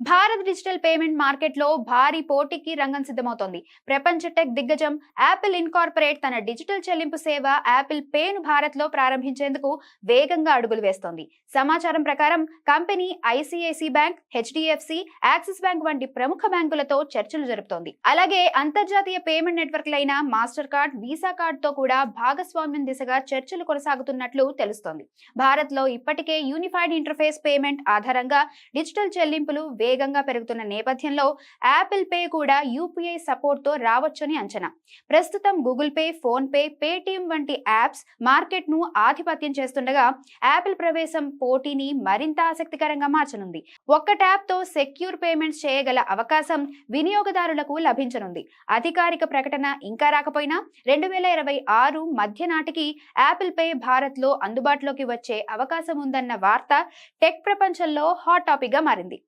Bharat digital payment మార్కెట్లో భారీ పోటీకి రంగం సిద్ధమవుతోంది. ప్రపంచ టెక్ దిగ్గజం యాపిల్ ఇన్కార్పొరేట్ తన డిజిటల్ చెల్లింపు సేవ యాపిల్ పేను భారత్లో ప్రారంభించేందుకు వేగంగా అడుగులు వేస్తోంది. సమాచారం ప్రకారం company ICICI bank, HDFC, axis bank వంటి ప్రముఖ బ్యాంకులతో చర్చలు జరుపుతోంది. అలాగే అంతర్జాతీయ పేమెంట్ నెట్వర్క్లైన మాస్టర్ కార్డ్, వీసా కార్డ్తో కూడా భాగస్వామ్యం దిశగా చర్చలు కొనసాగుతున్నట్లు తెలుస్తోంది. భారత్లో ఇప్పటికే యూనిఫైడ్ ఇంటర్ఫేస్ పేమెంట్ ఆధారంగా డిజిటల్ చెల్లింపులు వేగంగా పెరుగుతున్న నేపథ్యంలో యాపిల్ పే కూడా యూపీఐ సపోర్ట్ తో రావచ్చని అంచనా. ప్రస్తుతం Google pay, phone pay, Paytm వంటి యాప్స్ మార్కెట్ ను ఆధిపత్యం చేస్తుండగా యాపిల్ ప్రవేశం పోటీని మరింత ఆసక్తికరంగా మార్చనుంది. ఒక్క ట్యాప్ తో సెక్యూర్ పేమెంట్స్ చేయగల అవకాశం వినియోగదారులకు లభించనుంది. అధికారిక ప్రకటన ఇంకా రాకపోయినా 2026 మధ్య నాటికి యాపిల్ పే భారత్ లో అందుబాటులోకి వచ్చే అవకాశం ఉందన్న వార్త టెక్ ప్రపంచంలో హాట్ టాపిక్ గా మారింది.